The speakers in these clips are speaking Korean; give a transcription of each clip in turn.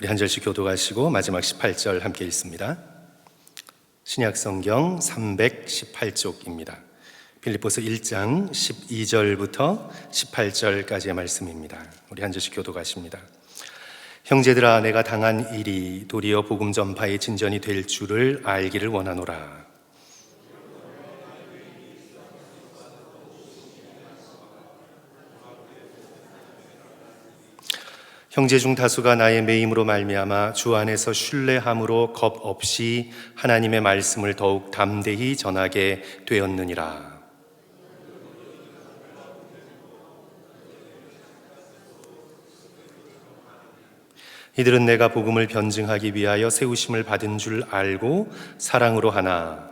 우리 한 절씩 교독하시고 마지막 18절 함께 읽습니다. 신약성경 318쪽입니다. 빌립보서 1장 12절부터 18절까지의 말씀입니다. 우리 한 절씩 교독하십니다. 형제들아, 내가 당한 일이 도리어 복음 전파의 진전이 될 줄을 알기를 원하노라. 형제 중 다수가 나의 매임으로 말미암아 주 안에서 신뢰함으로 겁 없이 하나님의 말씀을 더욱 담대히 전하게 되었느니라. 이들은 내가 복음을 변증하기 위하여 세우심을 받은 줄 알고 사랑으로 하나.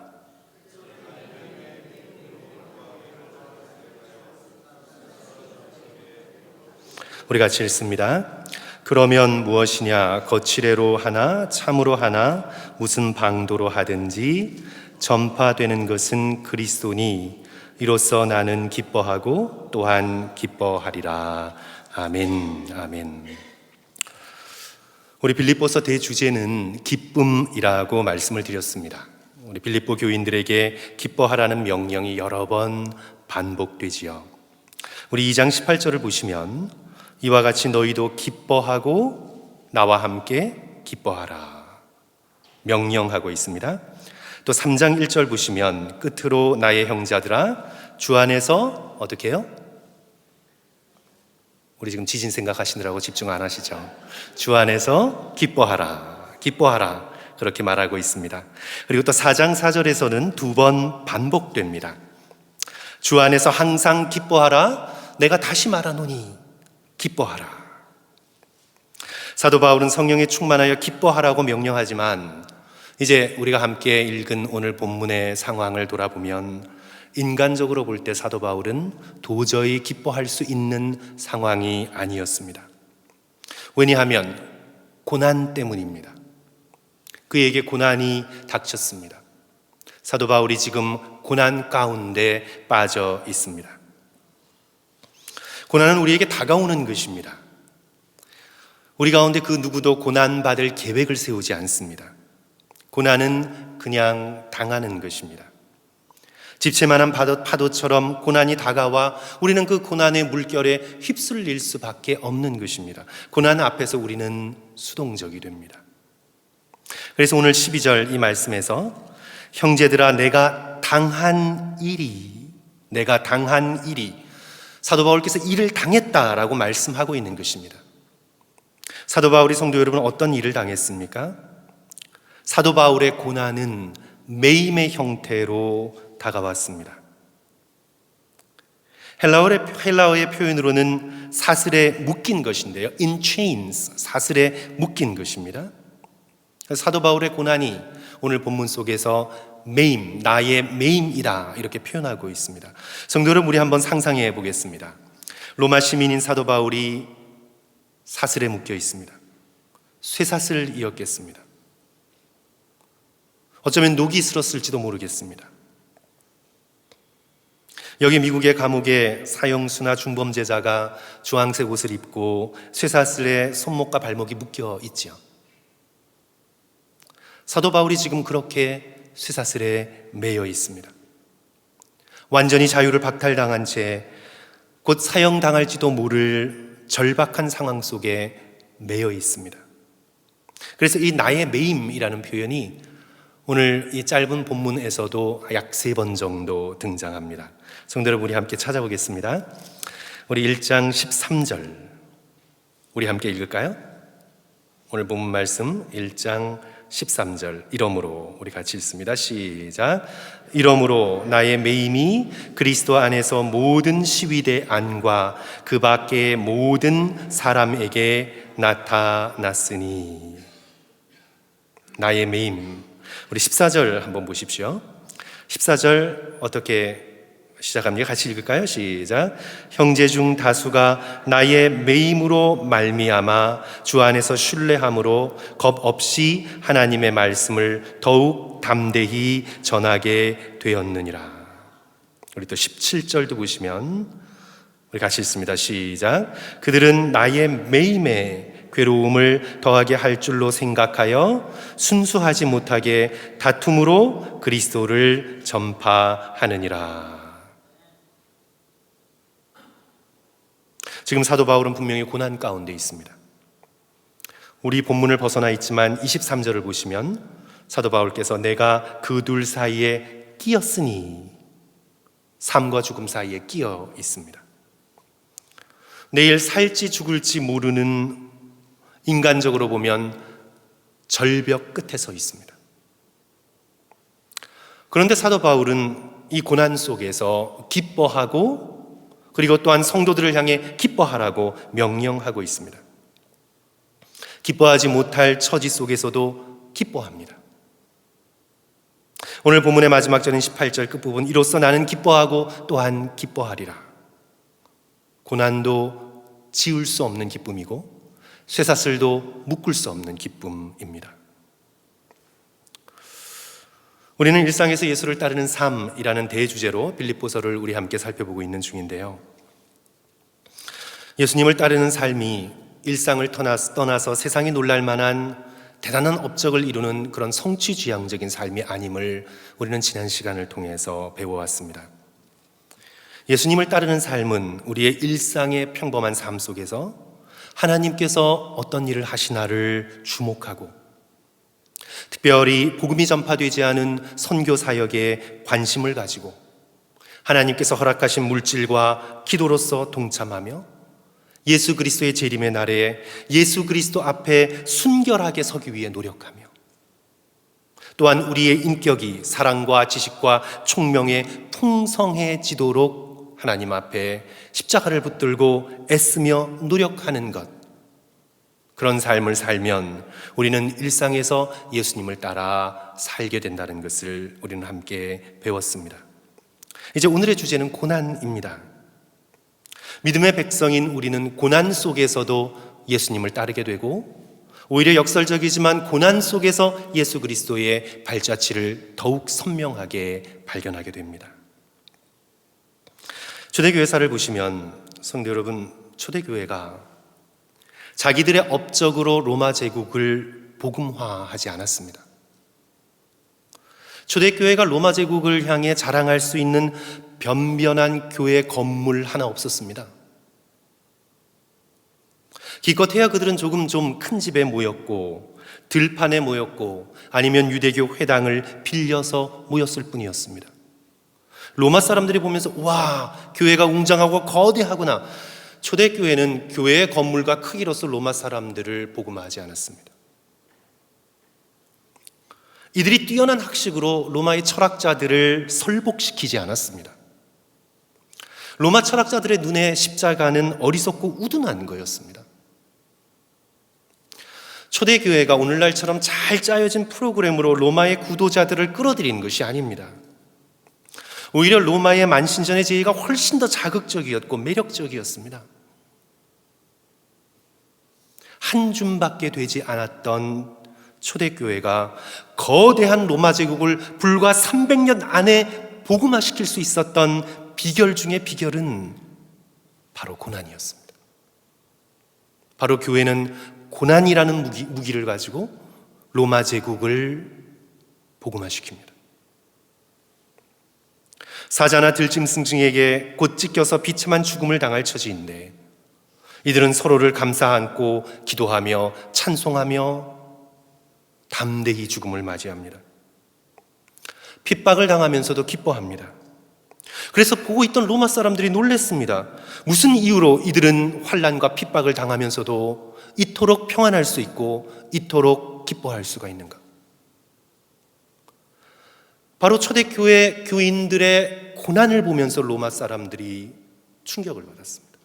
우리 같이 읽습니다. 그러면 무엇이냐? 거칠애로 하나 참으로 하나 무슨 방도로 하든지 전파되는 것은 그리스도니 이로써 나는 기뻐하고 또한 기뻐하리라. 아멘. 아멘. 우리 빌립보서 대주제는 기쁨이라고 말씀을 드렸습니다. 우리 빌립보 교인들에게 기뻐하라는 명령이 여러 번 반복되지요. 우리 2장 18절을 보시면 이와 같이 너희도 기뻐하고 나와 함께 기뻐하라 명령하고 있습니다. 또 3장 1절 보시면 끝으로 나의 형제들아 주 안에서 어떻게 해요? 우리 지금 지진 생각하시느라고 집중 안 하시죠? 주 안에서 기뻐하라, 기뻐하라 그렇게 말하고 있습니다. 그리고 또 4장 4절에서는 2번 반복됩니다. 주 안에서 항상 기뻐하라. 내가 다시 말하노니 기뻐하라. 사도 바울은 성령에 충만하여 기뻐하라고 명령하지만 이제 우리가 함께 읽은 오늘 본문의 상황을 돌아보면 인간적으로 볼 때 사도 바울은 도저히 기뻐할 수 있는 상황이 아니었습니다. 왜냐하면 고난 때문입니다. 그에게 고난이 닥쳤습니다. 사도 바울이 지금 고난 가운데 빠져 있습니다. 고난은 우리에게 다가오는 것입니다. 우리 가운데 그 누구도 고난받을 계획을 세우지 않습니다. 고난은 그냥 당하는 것입니다. 집채만한 파도처럼 고난이 다가와 우리는 그 고난의 물결에 휩쓸릴 수밖에 없는 것입니다. 고난 앞에서 우리는 수동적이 됩니다. 그래서 오늘 12절 이 말씀에서 형제들아 내가 당한 일이 사도 바울께서 일을 당했다라고 말씀하고 있는 것입니다. 사도 바울이 성도 여러분 어떤 일을 당했습니까? 사도 바울의 고난은 매임의 형태로 다가왔습니다. 헬라어의 표현으로는 사슬에 묶인 것인데요. in chains, 사슬에 묶인 것입니다. 사도 바울의 고난이 오늘 본문 속에서 매임, 나의 매임이다 이렇게 표현하고 있습니다. 성도 여러분, 우리 한번 상상해 보겠습니다. 로마 시민인 사도 바울이 사슬에 묶여 있습니다. 쇠사슬이었겠습니다. 어쩌면 녹이 슬었을지도 모르겠습니다. 여기 미국의 감옥에 사형수나 중범죄자가 주황색 옷을 입고 쇠사슬에 손목과 발목이 묶여 있지요. 사도 바울이 지금 그렇게 쇠사슬에 매여 있습니다. 완전히 자유를 박탈당한 채 곧 사형당할지도 모를 절박한 상황 속에 매여 있습니다. 그래서 이 나의 매임이라는 표현이 오늘 이 짧은 본문에서도 약 3번 정도 등장합니다. 성도 여러분, 우리 함께 찾아보겠습니다. 우리 1장 13절 우리 함께 읽을까요? 오늘 본문 말씀 1장 13절 이러므로 우리 같이 읽습니다. 시작. 이러므로 나의 매임이 그리스도 안에서 모든 시위대 안과 그 밖의 모든 사람에게 나타났으니. 나의 매임. 우리 14절 한번 보십시오. 14절 어떻게 시작합니까? 같이 읽을까요? 시작. 형제 중 다수가 나의 매임으로 말미암아 주 안에서 신뢰함으로 겁 없이 하나님의 말씀을 더욱 담대히 전하게 되었느니라. 우리 또 17절도 보시면 우리 같이 읽습니다. 시작. 그들은 나의 매임에 괴로움을 더하게 할 줄로 생각하여 순수하지 못하게 다툼으로 그리스도를 전파하느니라. 지금 사도 바울은 분명히 고난 가운데 있습니다. 우리 본문을 벗어나 있지만 23절을 보시면 사도 바울께서 내가 그 둘 사이에 끼었으니, 삶과 죽음 사이에 끼어 있습니다. 내일 살지 죽을지 모르는, 인간적으로 보면 절벽 끝에 서 있습니다. 그런데 사도 바울은 이 고난 속에서 기뻐하고, 그리고 또한 성도들을 향해 기뻐하라고 명령하고 있습니다. 기뻐하지 못할 처지 속에서도 기뻐합니다. 오늘 본문의 마지막 절인 18절 끝부분, 이로써 나는 기뻐하고 또한 기뻐하리라. 고난도 지울 수 없는 기쁨이고 쇠사슬도 묶을 수 없는 기쁨입니다. 우리는 일상에서 예수를 따르는 삶이라는 대주제로 빌립보서를 우리 함께 살펴보고 있는 중인데요. 예수님을 따르는 삶이 일상을 떠나서 세상이 놀랄 만한 대단한 업적을 이루는 그런 성취지향적인 삶이 아님을 우리는 지난 시간을 통해서 배워왔습니다. 예수님을 따르는 삶은 우리의 일상의 평범한 삶 속에서 하나님께서 어떤 일을 하시나를 주목하고, 특별히 복음이 전파되지 않은 선교 사역에 관심을 가지고 하나님께서 허락하신 물질과 기도로서 동참하며 예수 그리스도의 재림의 날에 예수 그리스도 앞에 순결하게 서기 위해 노력하며, 또한 우리의 인격이 사랑과 지식과 총명에 풍성해지도록 하나님 앞에 십자가를 붙들고 애쓰며 노력하는 것, 그런 삶을 살면 우리는 일상에서 예수님을 따라 살게 된다는 것을 우리는 함께 배웠습니다. 이제 오늘의 주제는 고난입니다. 믿음의 백성인 우리는 고난 속에서도 예수님을 따르게 되고, 오히려 역설적이지만 고난 속에서 예수 그리스도의 발자취를 더욱 선명하게 발견하게 됩니다. 초대교회사를 보시면 성도 여러분, 초대교회가 자기들의 업적으로 로마 제국을 복음화하지 않았습니다. 초대교회가 로마 제국을 향해 자랑할 수 있는 변변한 교회 건물 하나 없었습니다. 기껏해야 그들은 조금 좀 큰 집에 모였고 들판에 모였고 아니면 유대교 회당을 빌려서 모였을 뿐이었습니다. 로마 사람들이 보면서 와, 교회가 웅장하고 거대하구나. 초대교회는 교회의 건물과 크기로서 로마 사람들을 복음화하지 않았습니다. 이들이 뛰어난 학식으로 로마의 철학자들을 설복시키지 않았습니다. 로마 철학자들의 눈에 십자가는 어리석고 우둔한 거였습니다. 초대교회가 오늘날처럼 잘 짜여진 프로그램으로 로마의 구도자들을 끌어들이는 것이 아닙니다. 오히려 로마의 만신전의 제의가 훨씬 더 자극적이었고 매력적이었습니다. 한 줌밖에 되지 않았던 초대교회가 거대한 로마 제국을 불과 300년 안에 복음화시킬 수 있었던 비결 중에 비결은 바로 고난이었습니다. 바로 교회는 고난이라는 무기를 가지고 로마 제국을 복음화시킵니다. 사자나 들짐승에게 곧 찢겨서 비참한 죽음을 당할 처지인데 이들은 서로를 감싸 안고 기도하며 찬송하며 담대히 죽음을 맞이합니다. 핍박을 당하면서도 기뻐합니다. 그래서 보고 있던 로마 사람들이 놀랐습니다. 무슨 이유로 이들은 환난과 핍박을 당하면서도 이토록 평안할 수 있고 이토록 기뻐할 수가 있는가? 바로 초대교회 교인들의 고난을 보면서 로마 사람들이 충격을 받았습니다.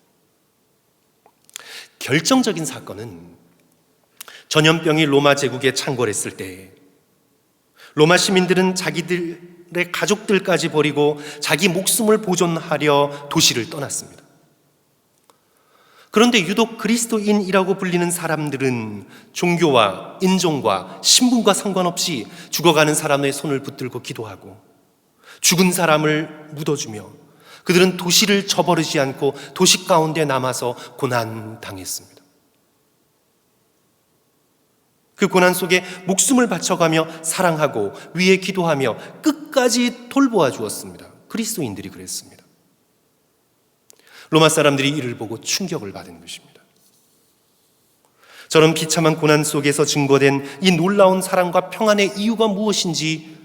결정적인 사건은 전염병이 로마 제국에 창궐했을 때 로마 시민들은 자기들의 가족들까지 버리고 자기 목숨을 보존하려 도시를 떠났습니다. 그런데 유독 그리스도인이라고 불리는 사람들은 종교와 인종과 신분과 상관없이 죽어가는 사람의 손을 붙들고 기도하고 죽은 사람을 묻어주며 그들은 도시를 저버리지 않고 도시 가운데 남아서 고난당했습니다. 그 고난 속에 목숨을 바쳐가며 사랑하고 위에 기도하며 끝까지 돌보아 주었습니다. 그리스도인들이 그랬습니다. 로마 사람들이 이를 보고 충격을 받은 것입니다. 저런 비참한 고난 속에서 증거된 이 놀라운 사랑과 평안의 이유가 무엇인지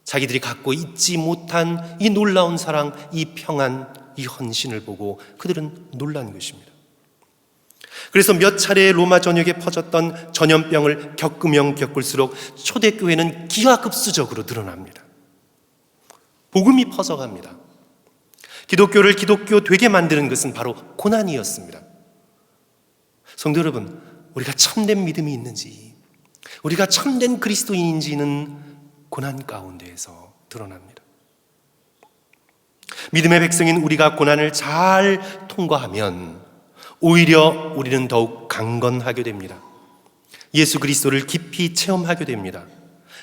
자기들이 갖고 있지 못한 이 놀라운 사랑, 이 평안, 이 헌신을 보고 그들은 놀란 것입니다. 그래서 몇 차례 로마 전역에 퍼졌던 전염병을 겪으면 겪을수록 초대교회는 기하급수적으로 늘어납니다. 복음이 퍼져갑니다. 기독교를 기독교 되게 만드는 것은 바로 고난이었습니다. 성도 여러분, 우리가 참된 믿음이 있는지, 우리가 참된 그리스도인인지는 고난 가운데에서 드러납니다. 믿음의 백성인 우리가 고난을 잘 통과하면 오히려 우리는 더욱 강건하게 됩니다. 예수 그리스도를 깊이 체험하게 됩니다.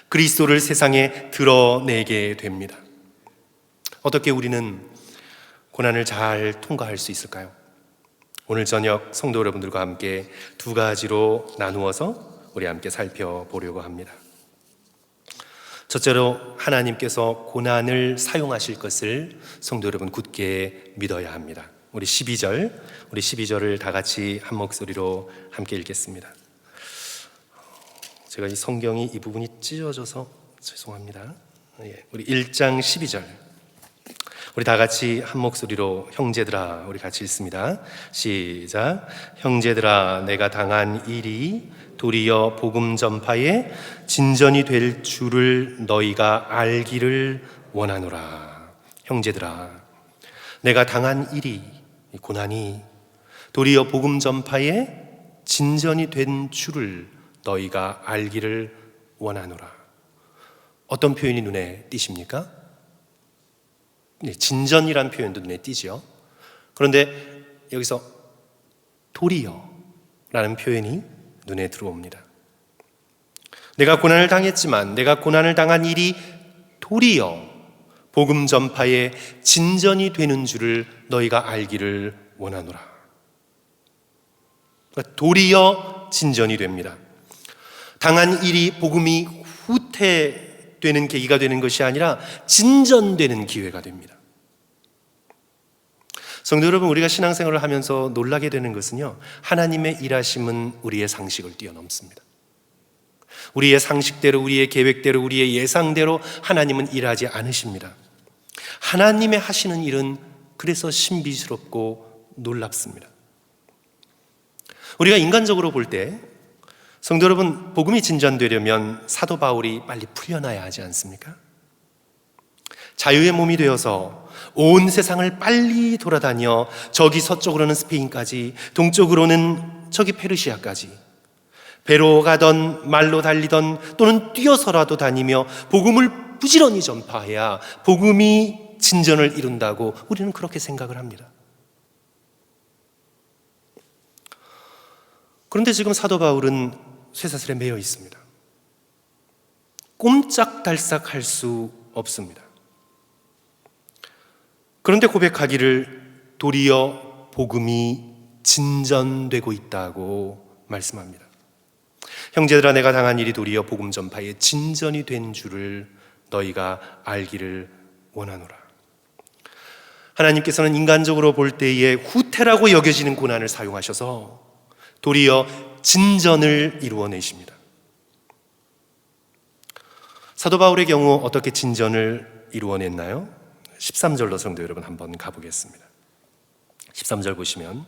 그리스도를 세상에 드러내게 됩니다. 어떻게 우리는 고난을 잘 통과할 수 있을까요? 오늘 저녁 성도 여러분들과 함께 두 가지로 나누어서 우리 함께 살펴보려고 합니다. 첫째로 하나님께서 고난을 사용하실 것을 성도 여러분 굳게 믿어야 합니다. 우리 12절을 다 같이 한 목소리로 함께 읽겠습니다. 제가 이 성경이 이 부분이 찢어져서 죄송합니다. 우리 1장 12절 우리 다 같이 한 목소리로 형제들아 우리 같이 읽습니다. 시작. 형제들아 내가 당한 일이 도리어 복음 전파에 진전이 될 줄을 너희가 알기를 원하노라. 형제들아 내가 당한 일이 고난이 도리어 복음 전파에 진전이 된 줄을 너희가 알기를 원하노라. 어떤 표현이 눈에 띄십니까? 진전이란 표현도 눈에 띄죠. 그런데 여기서 도리어라는 표현이 눈에 들어옵니다. 내가 고난을 당했지만 내가 고난을 당한 일이 도리어 복음 전파에 진전이 되는 줄을 너희가 알기를 원하노라. 그러니까 도리어 진전이 됩니다. 당한 일이 복음이 후퇴되는 계기가 되는 것이 아니라 진전되는 기회가 됩니다. 성도 여러분, 우리가 신앙생활을 하면서 놀라게 되는 것은요, 하나님의 일하심은 우리의 상식을 뛰어넘습니다. 우리의 상식대로, 우리의 계획대로, 우리의 예상대로 하나님은 일하지 않으십니다. 하나님의 하시는 일은 그래서 신비스럽고 놀랍습니다. 우리가 인간적으로 볼 때 성도 여러분, 복음이 진전되려면 사도 바울이 빨리 풀려나야 하지 않습니까? 자유의 몸이 되어서 온 세상을 빨리 돌아다녀 저기 서쪽으로는 스페인까지, 동쪽으로는 저기 페르시아까지 배로 가던 말로 달리던 또는 뛰어서라도 다니며 복음을 부지런히 전파해야 복음이 진전을 이룬다고 우리는 그렇게 생각을 합니다. 그런데 지금 사도 바울은 쇠사슬에 매여 있습니다. 꼼짝달싹 할 수 없습니다. 그런데 고백하기를 도리어 복음이 진전되고 있다고 말씀합니다. 형제들아 내가 당한 일이 도리어 복음 전파에 진전이 된 줄을 너희가 알기를 원하노라. 하나님께서는 인간적으로 볼 때에 후퇴라고 여겨지는 고난을 사용하셔서 도리어 진전을 이루어내십니다. 사도 바울의 경우 어떻게 진전을 이루어냈나요? 13절로 성도 여러분 한번 가보겠습니다. 13절 보시면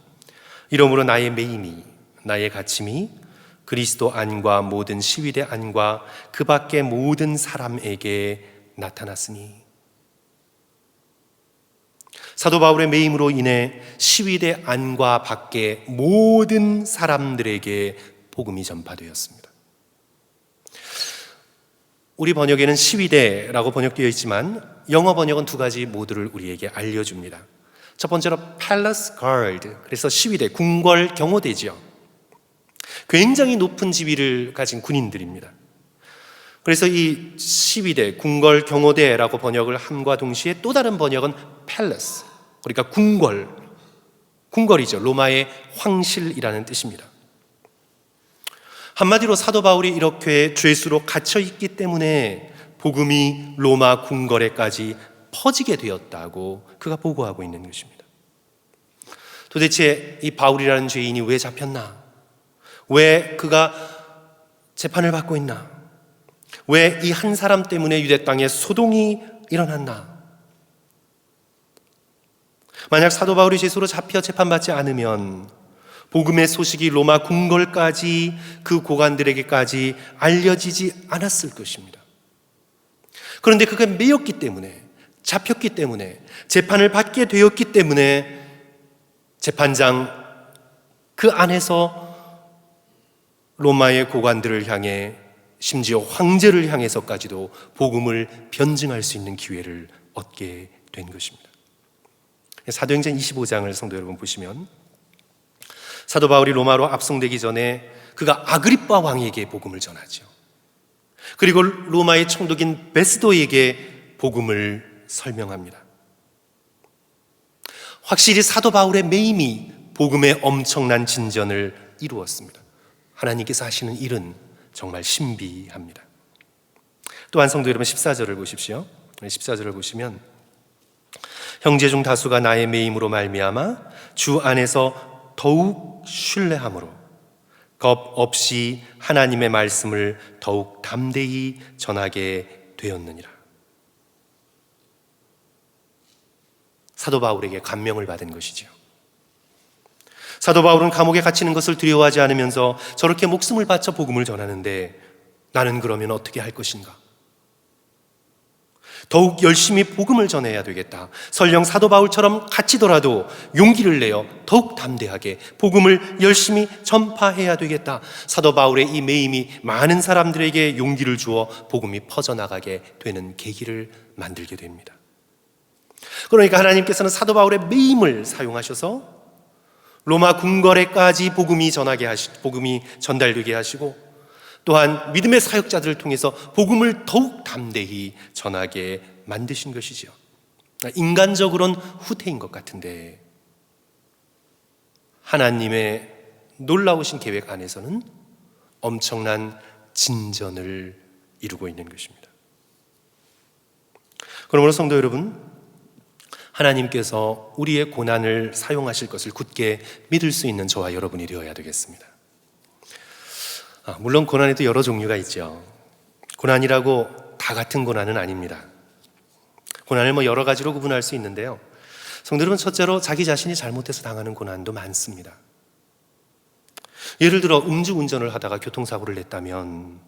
이러므로 나의 매임이 나의 갇힘이 그리스도 안과 모든 시위대 안과 그 밖의 모든 사람에게 나타났으니. 사도 바울의 매임으로 인해 시위대 안과 밖의 모든 사람들에게 복음이 전파되었습니다. 우리 번역에는 시위대라고 번역되어 있지만 영어 번역은 두 가지 모두를 우리에게 알려줍니다. 첫 번째로 Palace Guard, 그래서 시위대, 궁궐 경호대죠. 굉장히 높은 지위를 가진 군인들입니다. 그래서 이 시위대, 궁궐 경호대라고 번역을 함과 동시에 또 다른 번역은 Palace, 그러니까 궁궐이죠. 로마의 황실이라는 뜻입니다. 한마디로 사도 바울이 이렇게 죄수로 갇혀 있기 때문에 복음이 로마 궁궐에까지 퍼지게 되었다고 그가 보고하고 있는 것입니다. 도대체 이 바울이라는 죄인이 왜 잡혔나? 왜 그가 재판을 받고 있나? 왜 이 한 사람 때문에 유대 땅에 소동이 일어났나? 만약 사도 바울이 죄수로 잡혀 재판받지 않으면 복음의 소식이 로마 궁궐까지, 그 고관들에게까지 알려지지 않았을 것입니다. 그런데 그가 매였기 때문에, 잡혔기 때문에, 재판을 받게 되었기 때문에 재판장 그 안에서 로마의 고관들을 향해, 심지어 황제를 향해서까지도 복음을 변증할 수 있는 기회를 얻게 된 것입니다. 사도행전 25장을 성도 여러분 보시면, 사도 바울이 로마로 압송되기 전에 그가 아그리빠 왕에게 복음을 전하죠. 그리고 로마의 총독인 베스도에게 복음을 설명합니다. 확실히 사도 바울의 매임이 복음의 엄청난 진전을 이루었습니다. 하나님께서 하시는 일은 정말 신비합니다. 또한 성도 여러분 14절을 보십시오. 14절을 보시면, 형제 중 다수가 나의 매임으로 말미암아 주 안에서 더욱 신뢰함으로 겁 없이 하나님의 말씀을 더욱 담대히 전하게 되었느니라. 사도 바울에게 감명을 받은 것이죠. 사도 바울은 감옥에 갇히는 것을 두려워하지 않으면서 저렇게 목숨을 바쳐 복음을 전하는데, 나는 그러면 어떻게 할 것인가? 더욱 열심히 복음을 전해야 되겠다. 설령 사도 바울처럼 갇히더라도 용기를 내어 더욱 담대하게 복음을 열심히 전파해야 되겠다. 사도 바울의 이 매임이 많은 사람들에게 용기를 주어 복음이 퍼져나가게 되는 계기를 만들게 됩니다. 그러니까 하나님께서는 사도 바울의 매임을 사용하셔서 로마 궁궐에까지 복음이 전달되게 하시고, 또한 믿음의 사역자들을 통해서 복음을 더욱 담대히 전하게 만드신 것이죠. 인간적으로는 후퇴인 것 같은데, 하나님의 놀라우신 계획 안에서는 엄청난 진전을 이루고 있는 것입니다. 그러므로 성도 여러분, 하나님께서 우리의 고난을 사용하실 것을 굳게 믿을 수 있는 저와 여러분이 되어야 되겠습니다. 물론 고난에도 여러 종류가 있죠. 고난이라고 다 같은 고난은 아닙니다. 고난을 여러 가지로 구분할 수 있는데요, 성도 여러분, 첫째로 자기 자신이 잘못해서 당하는 고난도 많습니다. 예를 들어 음주운전을 하다가 교통사고를 냈다면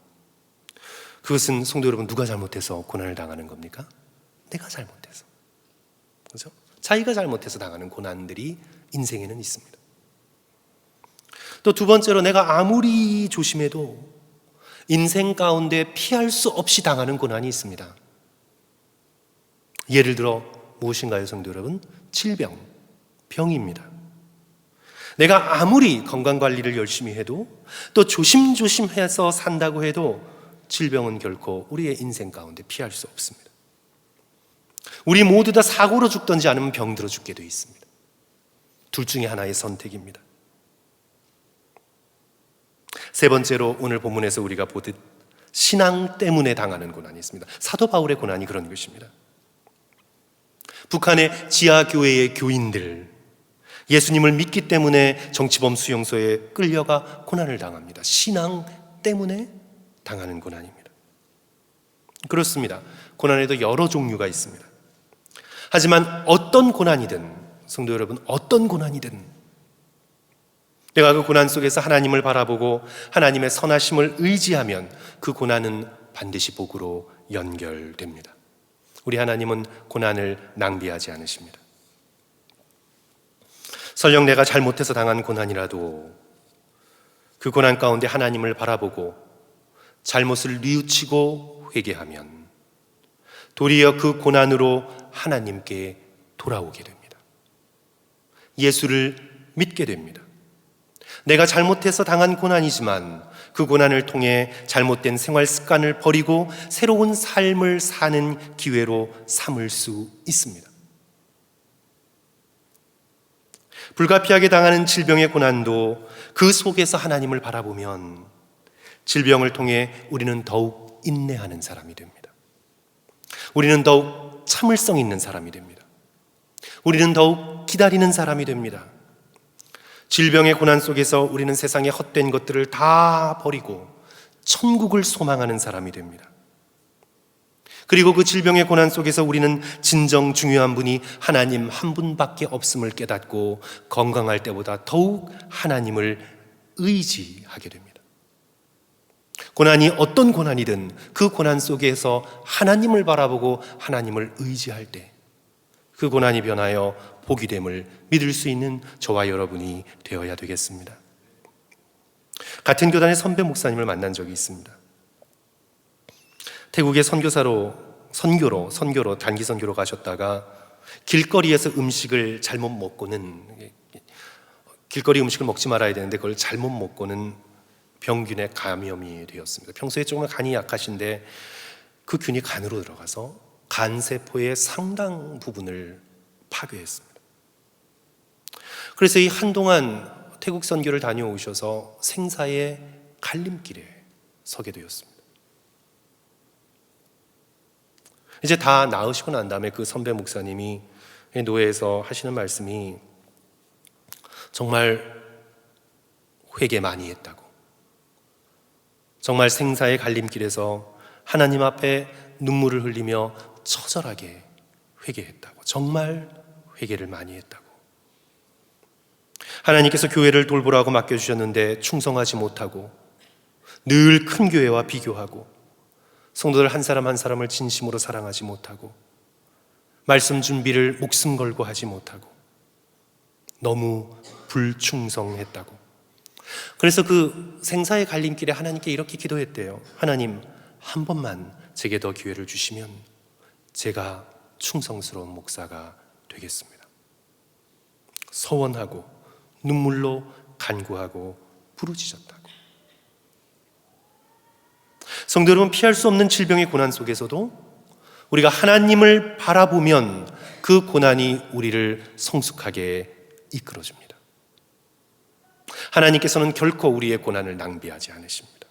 그것은 성도 여러분, 누가 잘못해서 고난을 당하는 겁니까? 내가 잘못해서. 그렇죠? 자기가 잘못해서 당하는 고난들이 인생에는 있습니다. 또 두 번째로, 내가 아무리 조심해도 인생 가운데 피할 수 없이 당하는 고난이 있습니다. 예를 들어 무엇인가요, 성도 여러분? 질병, 병입니다. 내가 아무리 건강관리를 열심히 해도, 또 조심조심해서 산다고 해도 질병은 결코 우리의 인생 가운데 피할 수 없습니다. 우리 모두 다 사고로 죽든지 아니면 병들어 죽게 되어 있습니다. 둘 중에 하나의 선택입니다. 세 번째로, 오늘 본문에서 우리가 보듯 신앙 때문에 당하는 고난이 있습니다. 사도 바울의 고난이 그런 것입니다. 북한의 지하교회의 교인들, 예수님을 믿기 때문에 정치범 수용소에 끌려가 고난을 당합니다. 신앙 때문에 당하는 고난입니다. 그렇습니다. 고난에도 여러 종류가 있습니다. 하지만 어떤 고난이든, 성도 여러분, 어떤 고난이든 내가 그 고난 속에서 하나님을 바라보고 하나님의 선하심을 의지하면 그 고난은 반드시 복으로 연결됩니다. 우리 하나님은 고난을 낭비하지 않으십니다. 설령 내가 잘못해서 당한 고난이라도 그 고난 가운데 하나님을 바라보고 잘못을 뉘우치고 회개하면 도리어 그 고난으로 하나님께 돌아오게 됩니다. 예수를 믿게 됩니다. 내가 잘못해서 당한 고난이지만 그 고난을 통해 잘못된 생활 습관을 버리고 새로운 삶을 사는 기회로 삼을 수 있습니다. 불가피하게 당하는 질병의 고난도 그 속에서 하나님을 바라보면 질병을 통해 우리는 더욱 인내하는 사람이 됩니다. 우리는 더욱 참을성 있는 사람이 됩니다. 우리는 더욱 기다리는 사람이 됩니다. 질병의 고난 속에서 우리는 세상의 헛된 것들을 다 버리고 천국을 소망하는 사람이 됩니다. 그리고 그 질병의 고난 속에서 우리는 진정 중요한 분이 하나님 한 분밖에 없음을 깨닫고 건강할 때보다 더욱 하나님을 의지하게 됩니다. 고난이 어떤 고난이든 그 고난 속에서 하나님을 바라보고 하나님을 의지할 때 그 고난이 변하여 복이 됨을 믿을 수 있는 저와 여러분이 되어야 되겠습니다. 같은 교단의 선배 목사님을 만난 적이 있습니다. 태국에 선교로 단기 선교로 가셨다가 길거리에서 음식을 잘못 먹고는, 길거리 음식을 먹지 말아야 되는데 그걸 잘못 먹고는 병균에 감염이 되었습니다. 평소에 조금 간이 약하신데 그 균이 간으로 들어가서 간세포의 상당 부분을 파괴했습니다. 그래서 이 한동안 태국 선교를 다녀오셔서 생사의 갈림길에 서게 되었습니다. 이제 다 나으시고 난 다음에 그 선배 목사님이 노예에서 하시는 말씀이 정말 회개 많이 했다고, 정말 생사의 갈림길에서 하나님 앞에 눈물을 흘리며 처절하게 회개했다고, 정말 회개를 많이 했다고. 하나님께서 교회를 돌보라고 맡겨주셨는데 충성하지 못하고 늘 큰 교회와 비교하고 성도들 한 사람 한 사람을 진심으로 사랑하지 못하고 말씀 준비를 목숨 걸고 하지 못하고 너무 불충성했다고. 그래서 그 생사의 갈림길에 하나님께 이렇게 기도했대요. 하나님, 한 번만 제게 더 기회를 주시면 제가 충성스러운 목사가 되겠습니다. 서원하고 눈물로 간구하고 부르짖었다고. 성도 여러분, 피할 수 없는 질병의 고난 속에서도 우리가 하나님을 바라보면 그 고난이 우리를 성숙하게 이끌어줍니다. 하나님께서는 결코 우리의 고난을 낭비하지 않으십니다.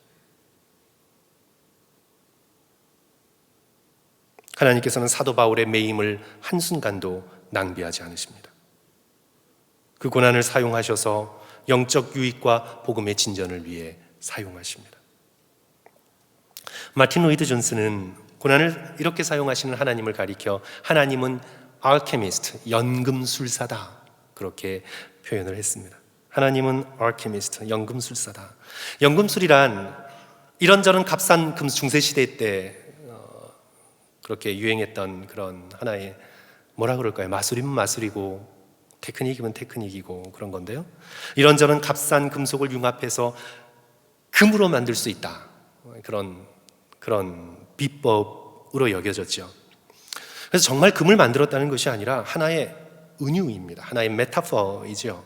하나님께서는 사도 바울의 매임을 한순간도 낭비하지 않으십니다. 그 고난을 사용하셔서 영적 유익과 복음의 진전을 위해 사용하십니다. 마틴 로이드 존스는 고난을 이렇게 사용하시는 하나님을 가리켜 하나님은 알케미스트, 연금술사다, 그렇게 표현을 했습니다. 하나님은 알케미스트, 연금술사다. 연금술이란 이런저런 값싼 중세시대 때 그렇게 유행했던 그런 하나의, 뭐라 그럴까요? 마술이면 마술이고 테크닉이면 테크닉이고 그런 건데요. 이런저런 값싼 금속을 융합해서 금으로 만들 수 있다, 그런 비법으로 여겨졌죠. 그래서 정말 금을 만들었다는 것이 아니라 하나의 은유입니다. 하나의 메타포이죠.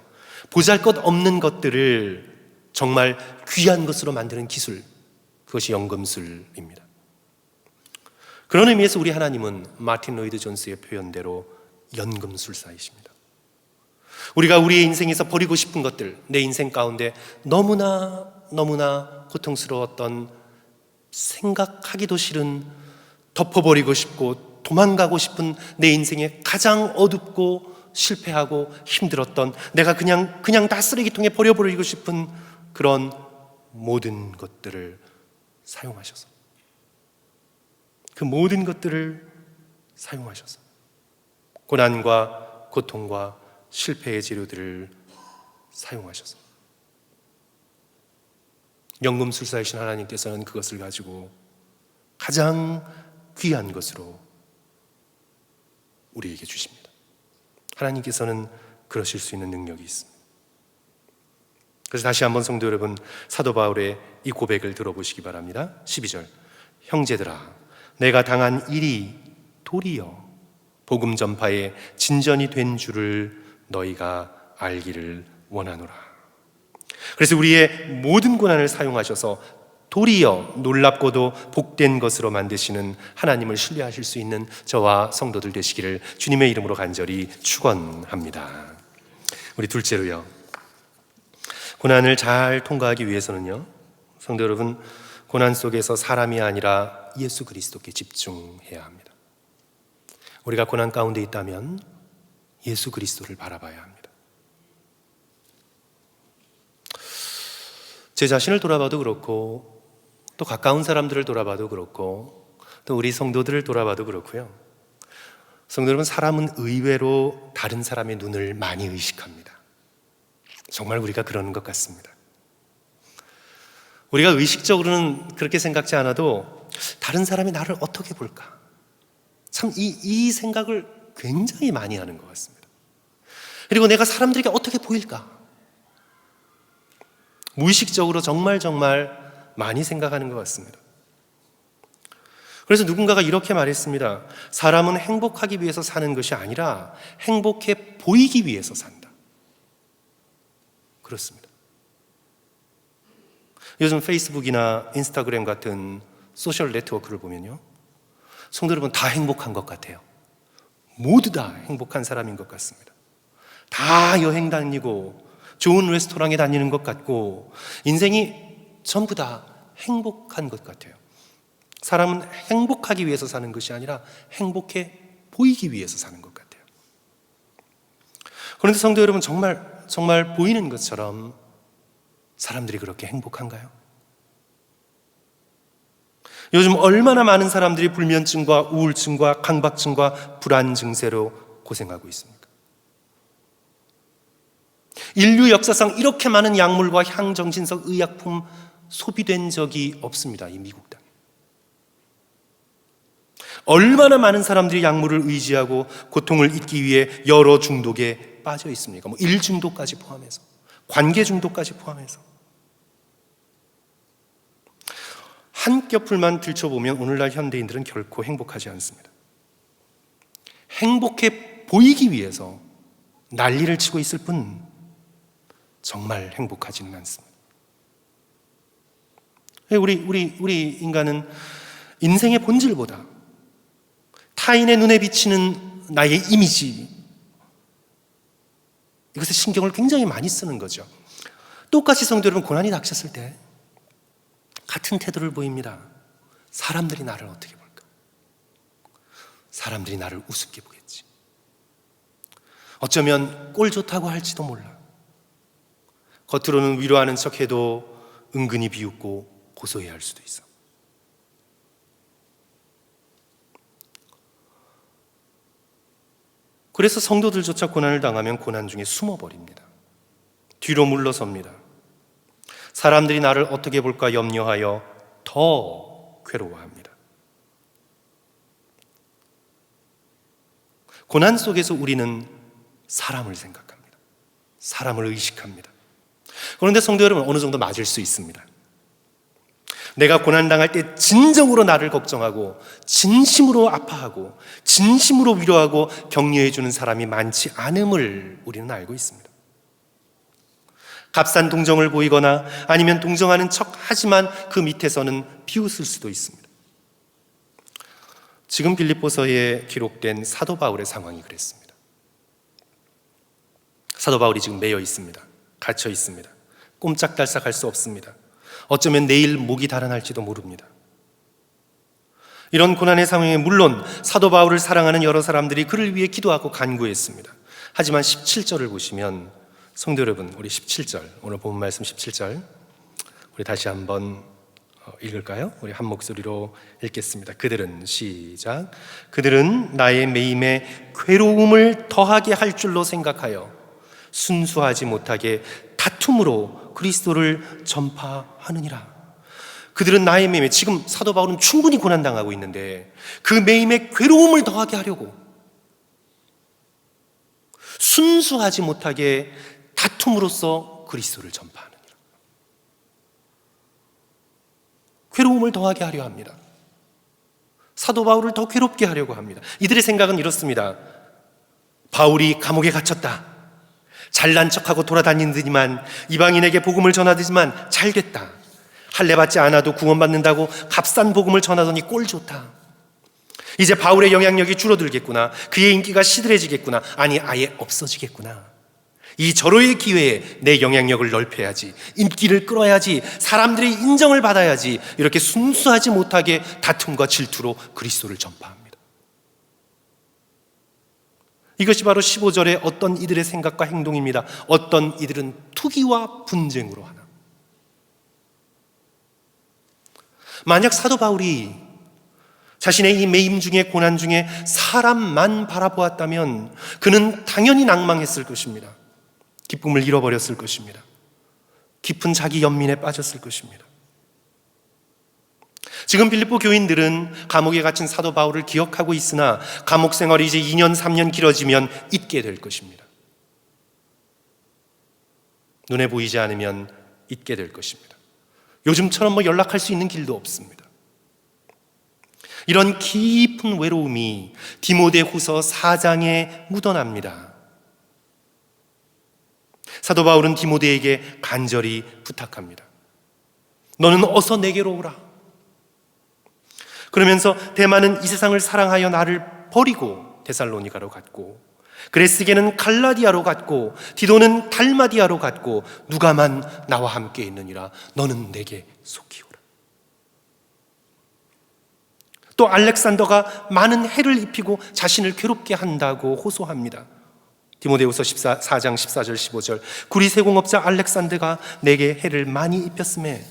보잘것없는 것들을 정말 귀한 것으로 만드는 기술, 그것이 연금술입니다. 그런 의미에서 우리 하나님은 마틴 로이드 존스의 표현대로 연금술사이십니다. 우리가 우리의 인생에서 버리고 싶은 것들, 내 인생 가운데 너무나 고통스러웠던, 생각하기도 싫은, 덮어버리고 싶고 도망가고 싶은 내 인생에 가장 어둡고 실패하고 힘들었던, 내가 그냥 다 쓰레기통에 버려버리고 싶은 그런 모든 것들을 사용하셔서, 그 모든 것들을 사용하셔서 고난과 고통과 실패의 재료들을 사용하셔서 연금술사이신 하나님께서는 그것을 가지고 가장 귀한 것으로 우리에게 주십니다. 하나님께서는 그러실 수 있는 능력이 있습니다. 그래서 다시 한번 성도 여러분, 사도 바울의 이 고백을 들어보시기 바랍니다. 12절, 형제들아, 내가 당한 일이 도리어 복음 전파에 진전이 된 줄을 너희가 알기를 원하노라. 그래서 우리의 모든 고난을 사용하셔서 도리어 놀랍고도 복된 것으로 만드시는 하나님을 신뢰하실 수 있는 저와 성도들 되시기를 주님의 이름으로 간절히 축원합니다. 우리 둘째로요, 고난을 잘 통과하기 위해서는요, 성도 여러분, 고난 속에서 사람이 아니라 예수 그리스도께 집중해야 합니다. 우리가 고난 가운데 있다면 예수 그리스도를 바라봐야 합니다. 제 자신을 돌아봐도 그렇고, 또 가까운 사람들을 돌아봐도 그렇고, 또 우리 성도들을 돌아봐도 그렇고요. 성도 여러분, 사람은 의외로 다른 사람의 눈을 많이 의식합니다. 정말 우리가 그러는 것 같습니다. 우리가 의식적으로는 그렇게 생각지 않아도 다른 사람이 나를 어떻게 볼까? 참 이 생각을 굉장히 많이 하는 것 같습니다. 그리고 내가 사람들에게 어떻게 보일까? 무의식적으로 정말 많이 생각하는 것 같습니다. 그래서 누군가가 이렇게 말했습니다. 사람은 행복하기 위해서 사는 것이 아니라 행복해 보이기 위해서 산다. 그렇습니다. 요즘 페이스북이나 인스타그램 같은 소셜 네트워크를 보면요, 성도 여러분, 다 행복한 것 같아요. 모두 다 행복한 사람인 것 같습니다. 다 여행 다니고 좋은 레스토랑에 다니는 것 같고 인생이 전부 다 행복한 것 같아요. 사람은 행복하기 위해서 사는 것이 아니라 행복해 보이기 위해서 사는 것 같아요. 그런데 성도 여러분, 정말 보이는 것처럼 사람들이 그렇게 행복한가요? 요즘 얼마나 많은 사람들이 불면증과 우울증과 강박증과 불안 증세로 고생하고 있습니까? 인류 역사상 이렇게 많은 약물과 향정신성 의약품 소비된 적이 없습니다. 이 미국 땅에. 얼마나 많은 사람들이 약물을 의지하고 고통을 잊기 위해 여러 중독에 빠져 있습니까? 일 중독까지 포함해서, 관계 중독까지 포함해서. 한 겹을만 들춰보면 오늘날 현대인들은 결코 행복하지 않습니다. 행복해 보이기 위해서 난리를 치고 있을 뿐 정말 행복하지는 않습니다. 우리 인간은 인생의 본질보다 타인의 눈에 비치는 나의 이미지, 이것에 신경을 굉장히 많이 쓰는 거죠. 똑같이 성도 여러분, 고난이 닥쳤을 때 같은 태도를 보입니다. 사람들이 나를 어떻게 볼까? 사람들이 나를 우습게 보겠지. 어쩌면 꼴 좋다고 할지도 몰라. 겉으로는 위로하는 척해도 은근히 비웃고 고소해야 할 수도 있어. 그래서 성도들조차 고난을 당하면 고난 중에 숨어버립니다. 뒤로 물러섭니다. 사람들이 나를 어떻게 볼까 염려하여 더 괴로워합니다. 고난 속에서 우리는 사람을 생각합니다. 사람을 의식합니다. 그런데 성도 여러분, 어느 정도 맞을 수 있습니다. 내가 고난당할 때 진정으로 나를 걱정하고 진심으로 아파하고 진심으로 위로하고 격려해 주는 사람이 많지 않음을 우리는 알고 있습니다. 값싼 동정을 보이거나 아니면 동정하는 척 하지만 그 밑에서는 비웃을 수도 있습니다. 지금 빌립보서에 기록된 사도 바울의 상황이 그랬습니다. 사도 바울이 지금 매여 있습니다. 갇혀 있습니다. 꼼짝달싹할 수 없습니다. 어쩌면 내일 목이 달아날지도 모릅니다. 이런 고난의 상황에 물론 사도 바울을 사랑하는 여러 사람들이 그를 위해 기도하고 간구했습니다. 하지만 17절을 보시면, 성도 여러분, 우리 17절, 오늘 본 말씀 17절 우리 다시 한번 읽을까요? 우리 한 목소리로 읽겠습니다. 그들은, 시작. 그들은 나의 매임에 괴로움을 더하게 할 줄로 생각하여 순수하지 못하게 다툼으로 그리스도를 전파하느니라. 그들은 나의 매임에, 지금 사도 바울은 충분히 고난당하고 있는데 그 매임에 괴로움을 더하게 하려고 순수하지 못하게 다툼으로써 그리스도를 전파하느니라. 괴로움을 더하게 하려 합니다. 사도 바울을 더 괴롭게 하려고 합니다. 이들의 생각은 이렇습니다. 바울이 감옥에 갇혔다. 잘난 척하고 돌아다니더니만, 이방인에게 복음을 전하더니만 잘됐다. 할례 받지 않아도 구원받는다고 값싼 복음을 전하더니 꼴 좋다. 이제 바울의 영향력이 줄어들겠구나. 그의 인기가 시들해지겠구나. 아니, 아예 없어지겠구나. 이 절호의 기회에 내 영향력을 넓혀야지, 인기를 끌어야지, 사람들의 인정을 받아야지, 이렇게 순수하지 못하게 다툼과 질투로 그리스도를 전파합니다. 이것이 바로 15절의 어떤 이들의 생각과 행동입니다. 어떤 이들은 투기와 분쟁으로 하나. 만약 사도 바울이 자신의 이 매임 중에 고난 중에 사람만 바라보았다면 그는 당연히 낭망했을 것입니다. 기쁨을 잃어버렸을 것입니다. 깊은 자기 연민에 빠졌을 것입니다. 지금 빌립보 교인들은 감옥에 갇힌 사도 바울을 기억하고 있으나 감옥 생활이 이제 2년, 3년 길어지면 잊게 될 것입니다. 눈에 보이지 않으면 잊게 될 것입니다. 요즘처럼 연락할 수 있는 길도 없습니다. 이런 깊은 외로움이 디모데후서 4장에 묻어납니다. 사도 바울은 디모데에게 간절히 부탁합니다. 너는 어서 내게로 오라. 그러면서 데마는 이 세상을 사랑하여 나를 버리고 데살로니가로 갔고, 그레스게는 갈라디아로 갔고, 디도는 달마디아로 갔고, 누가만 나와 함께 있느니라. 너는 내게 속히 오라. 또 알렉산더가 많은 해를 입히고 자신을 괴롭게 한다고 호소합니다. 디모데후서 4장 14절 15절 구리 세공업자 알렉산더가 내게 해를 많이 입혔음에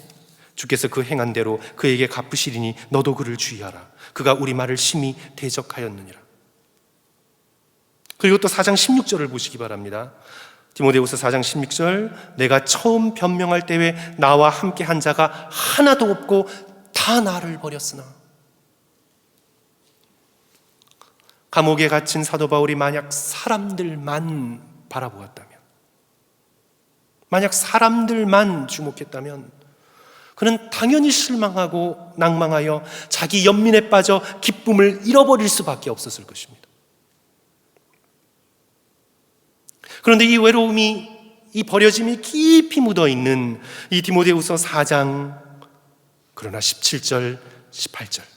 주께서 그 행한 대로 그에게 갚으시리니 너도 그를 주의하라. 그가 우리 말을 심히 대적하였느니라. 그리고 또 4장 16절을 보시기 바랍니다. 디모데후서 4장 16절 내가 처음 변명할 때에 나와 함께 한 자가 하나도 없고 다 나를 버렸으나. 감옥에 갇힌 사도 바울이 만약 사람들만 바라보았다면, 만약 사람들만 주목했다면 그는 당연히 실망하고 낭망하여 자기 연민에 빠져 기쁨을 잃어버릴 수밖에 없었을 것입니다. 그런데 이 외로움이, 이 버려짐이 깊이 묻어있는 이 디모데후서 4장, 그러나 17절, 18절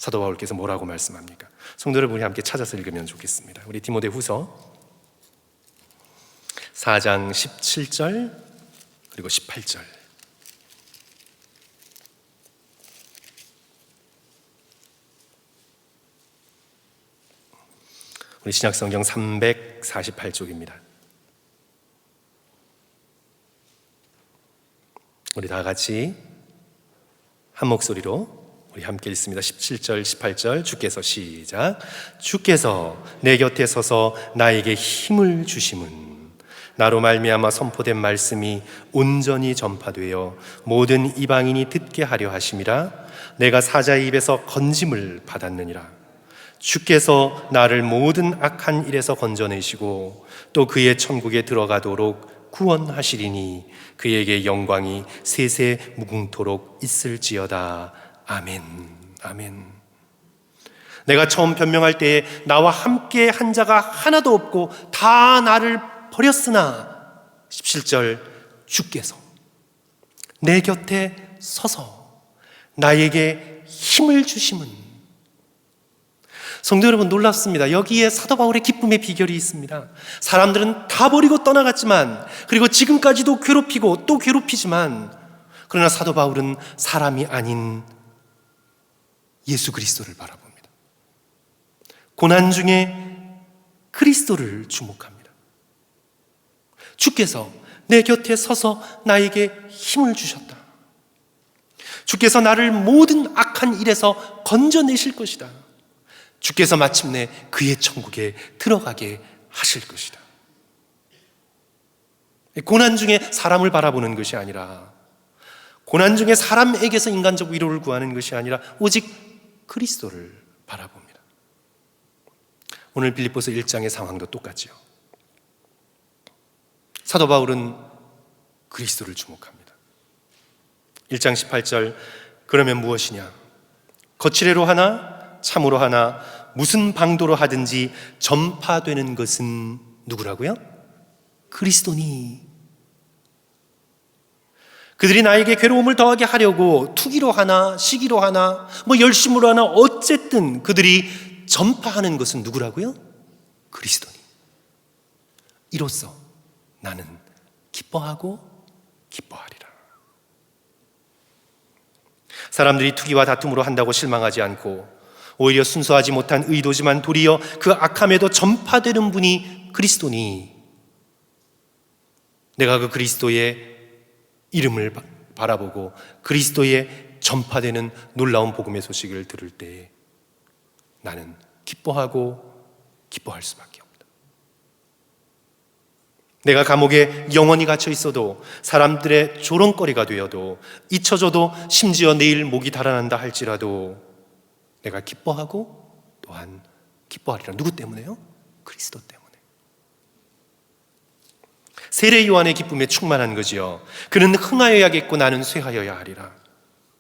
사도 바울께서 뭐라고 말씀합니까? 성도 여러분, 우리 함께 찾아서 읽으면 좋겠습니다. 우리 디모데후서 4장 17절 그리고 18절. 우리 신약성경 348쪽입니다. 우리 다 같이 한 목소리로 우리 함께 읽습니다. 17절, 18절 주께서 시작. 주께서 내 곁에 서서 나에게 힘을 주심은 나로 말미암아 선포된 말씀이 온전히 전파되어 모든 이방인이 듣게 하려 하심이라. 내가 사자의 입에서 건짐을 받았느니라. 주께서 나를 모든 악한 일에서 건져내시고 또 그의 천국에 들어가도록 구원하시리니 그에게 영광이 세세 무궁토록 있을지어다. 아멘. 아멘. 내가 처음 변명할 때에 나와 함께 한 자가 하나도 없고 다 나를 버렸으나 17절 주께서 내 곁에 서서 나에게 힘을 주심은. 성도 여러분, 놀랍습니다. 여기에 사도 바울의 기쁨의 비결이 있습니다. 사람들은 다 버리고 떠나갔지만, 그리고 지금까지도 괴롭히고 또 괴롭히지만, 그러나 사도 바울은 사람이 아닌 예수 그리스도를 바라봅니다. 고난 중에 그리스도를 주목합니다. 주께서 내 곁에 서서 나에게 힘을 주셨다. 주께서 나를 모든 악한 일에서 건져내실 것이다. 주께서 마침내 그의 천국에 들어가게 하실 것이다. 고난 중에 사람을 바라보는 것이 아니라, 고난 중에 사람에게서 인간적 위로를 구하는 것이 아니라 오직 그리스도를 바라봅니다. 오늘 빌립보서 1장의 상황도 똑같죠. 사도 바울은 그리스도를 주목합니다. 1장 18절 그러면 무엇이냐? 거칠애로 하나 참으로 하나 무슨 방도로 하든지 전파되는 것은 누구라고요? 그리스도니. 그들이 나에게 괴로움을 더하게 하려고 투기로 하나 시기로 하나 열심으로 하나 어쨌든 그들이 전파하는 것은 누구라고요? 그리스도니. 이로써 나는 기뻐하고 기뻐하리라. 사람들이 투기와 다툼으로 한다고 실망하지 않고 오히려 순수하지 못한 의도지만 도리어 그 악함에도 전파되는 분이 그리스도니, 내가 그 그리스도의 이름을 바라보고 그리스도의 전파되는 놀라운 복음의 소식을 들을 때에 나는 기뻐하고 기뻐할 수밖에 없다. 내가 감옥에 영원히 갇혀 있어도, 사람들의 조롱거리가 되어도, 잊혀져도, 심지어 내일 목이 달아난다 할지라도 내가 기뻐하고 또한 기뻐하리라. 누구 때문에요? 그리스도 때문에. 세례 요한의 기쁨에 충만한 거지요. 그는 흥하여야겠고 나는 쇠하여야 하리라.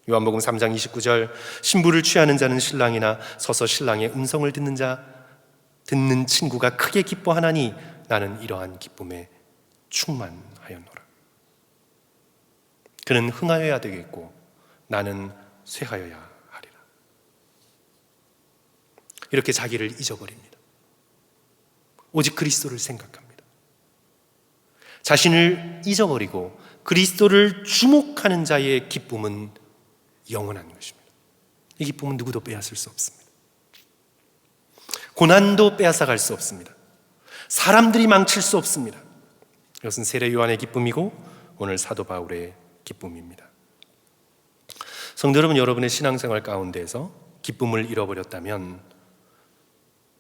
요한복음 3장 29절, 신부를 취하는 자는 신랑이나 서서 신랑의 음성을 듣는 친구가 크게 기뻐하나니 나는 이러한 기쁨에 충만하였노라. 그는 흥하여야 되겠고 나는 쇠하여야 하리라. 이렇게 자기를 잊어버립니다. 오직 그리스도를 생각합니다. 자신을 잊어버리고 그리스도를 주목하는 자의 기쁨은 영원한 것입니다. 이 기쁨은 누구도 빼앗을 수 없습니다. 고난도 빼앗아갈 수 없습니다. 사람들이 망칠 수 없습니다. 이것은 세례 요한의 기쁨이고 오늘 사도 바울의 기쁨입니다. 성도 여러분, 여러분의 신앙생활 가운데에서 기쁨을 잃어버렸다면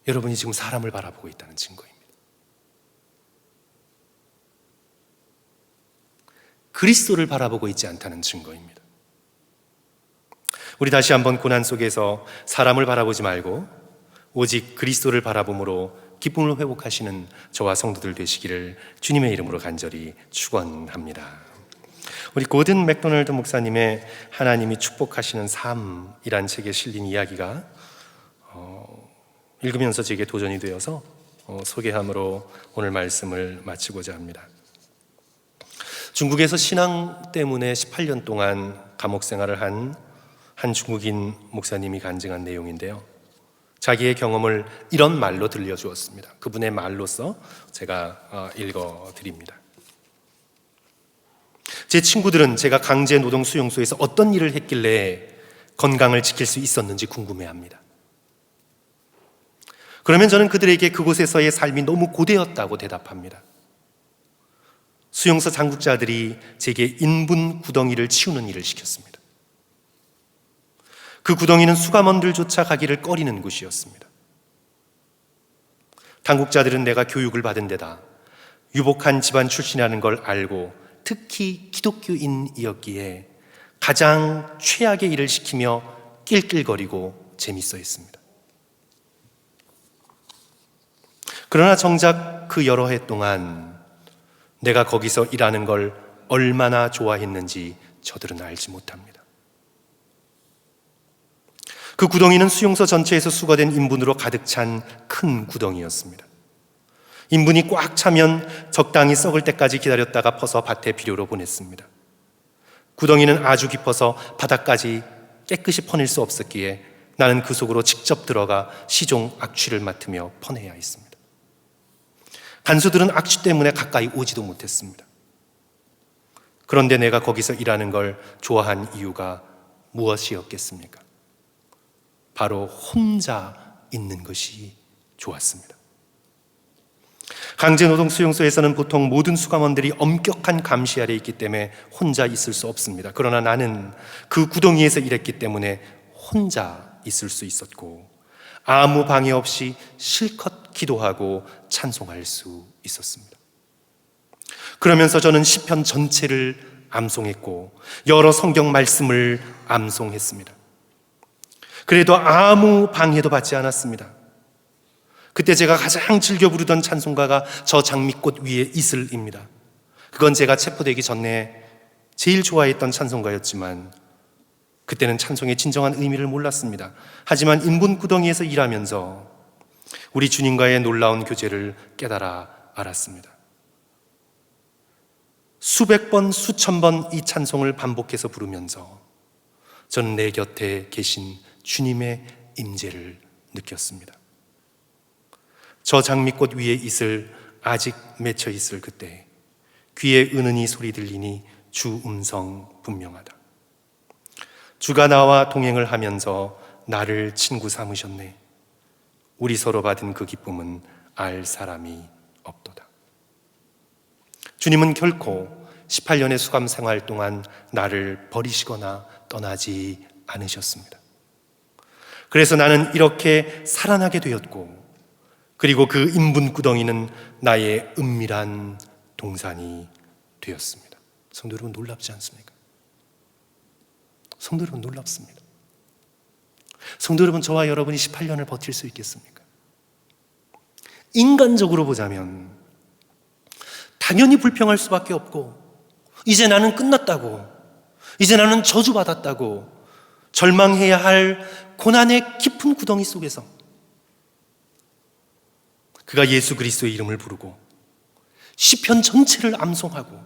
여러분이 지금 사람을 바라보고 있다는 증거입니다. 그리스도를 바라보고 있지 않다는 증거입니다. 우리 다시 한번 고난 속에서 사람을 바라보지 말고 오직 그리스도를 바라봄으로 기쁨을 회복하시는 저와 성도들 되시기를 주님의 이름으로 간절히 축원합니다. 우리 고든 맥도널드 목사님의 하나님이 축복하시는 삶이란 책에 실린 이야기가 읽으면서 제게 도전이 되어서 소개함으로 오늘 말씀을 마치고자 합니다. 중국에서 신앙 때문에 18년 동안 감옥 생활을 한 중국인 목사님이 간증한 내용인데요. 자기의 경험을 이런 말로 들려주었습니다. 그분의 말로서 제가 읽어드립니다. 제 친구들은 제가 강제 노동 수용소에서 어떤 일을 했길래 건강을 지킬 수 있었는지 궁금해합니다. 그러면 저는 그들에게 그곳에서의 삶이 너무 고되었다고 대답합니다. 수용소 당국자들이 제게 인분 구덩이를 치우는 일을 시켰습니다. 그 구덩이는 수감원들조차 가기를 꺼리는 곳이었습니다. 당국자들은 내가 교육을 받은 데다 유복한 집안 출신이라는 걸 알고 특히 기독교인이었기에 가장 최악의 일을 시키며 낄낄거리고 재밌어 했습니다. 그러나 정작 그 여러 해 동안 내가 거기서 일하는 걸 얼마나 좋아했는지 저들은 알지 못합니다. 그 구덩이는 수용소 전체에서 수거된 인분으로 가득 찬 큰 구덩이였습니다. 인분이 꽉 차면 적당히 썩을 때까지 기다렸다가 퍼서 밭에 비료로 보냈습니다. 구덩이는 아주 깊어서 바닥까지 깨끗이 퍼낼 수 없었기에 나는 그 속으로 직접 들어가 시종 악취를 맡으며 퍼내야 했습니다. 간수들은 악취 때문에 가까이 오지도 못했습니다. 그런데 내가 거기서 일하는 걸 좋아한 이유가 무엇이었겠습니까? 바로 혼자 있는 것이 좋았습니다. 강제노동 수용소에서는 보통 모든 수감원들이 엄격한 감시 아래 있기 때문에 혼자 있을 수 없습니다. 그러나 나는 그 구덩이에서 일했기 때문에 혼자 있을 수 있었고 아무 방해 없이 실컷 기도하고 찬송할 수 있었습니다. 그러면서 저는 시편 전체를 암송했고 여러 성경 말씀을 암송했습니다. 그래도 아무 방해도 받지 않았습니다. 그때 제가 가장 즐겨 부르던 찬송가가 저 장미꽃 위에 이슬입니다. 그건 제가 체포되기 전에 제일 좋아했던 찬송가였지만 그때는 찬송의 진정한 의미를 몰랐습니다. 하지만 인분구덩이에서 일하면서 우리 주님과의 놀라운 교제를 깨달아 알았습니다. 수백 번, 수천 번 이 찬송을 반복해서 부르면서 저는 내 곁에 계신 주님의 임재를 느꼈습니다. 저 장미꽃 위에 이슬 아직 맺혀 있을 그때 귀에 은은히 소리 들리니 주 음성 분명하다. 주가 나와 동행을 하면서 나를 친구 삼으셨네. 우리 서로 받은 그 기쁨은 알 사람이 없도다. 주님은 결코 18년의 수감 생활 동안 나를 버리시거나 떠나지 않으셨습니다. 그래서 나는 이렇게 살아나게 되었고, 그리고 그 인분구덩이는 나의 은밀한 동산이 되었습니다. 성도 여러분, 놀랍지 않습니까? 성도 여러분, 놀랍습니다. 성도 여러분, 저와 여러분이 18년을 버틸 수 있겠습니까? 인간적으로 보자면 당연히 불평할 수밖에 없고, 이제 나는 끝났다고, 이제 나는 저주받았다고 절망해야 할 고난의 깊은 구덩이 속에서 그가 예수 그리스도의 이름을 부르고 시편 전체를 암송하고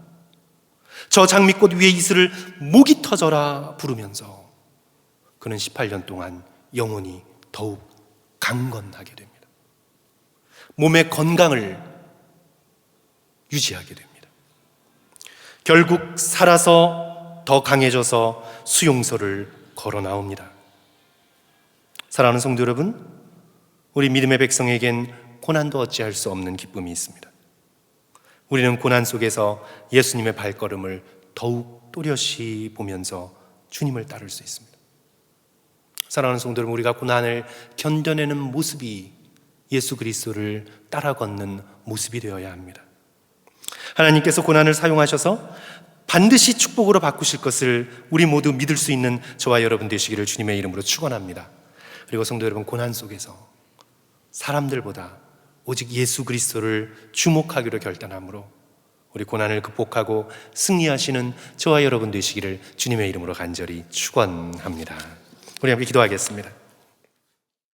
저 장미꽃 위에 이슬을 목이 터져라 부르면서 그는 18년 동안 영혼이 더욱 강건하게 됩니다. 몸의 건강을 유지하게 됩니다. 결국 살아서 더 강해져서 수용소를 걸어 나옵니다. 사랑하는 성도 여러분, 우리 믿음의 백성에겐 고난도 어찌할 수 없는 기쁨이 있습니다. 우리는 고난 속에서 예수님의 발걸음을 더욱 또렷이 보면서 주님을 따를 수 있습니다. 사랑하는 성도 여러분, 우리가 고난을 견뎌내는 모습이 예수 그리스도를 따라 걷는 모습이 되어야 합니다. 하나님께서 고난을 사용하셔서 반드시 축복으로 바꾸실 것을 우리 모두 믿을 수 있는 저와 여러분 되시기를 주님의 이름으로 축원합니다. 그리고 성도 여러분, 고난 속에서 사람들보다 오직 예수 그리스도를 주목하기로 결단함으로 우리 고난을 극복하고 승리하시는 저와 여러분 되시기를 주님의 이름으로 간절히 축원합니다. 우리 함께 기도하겠습니다.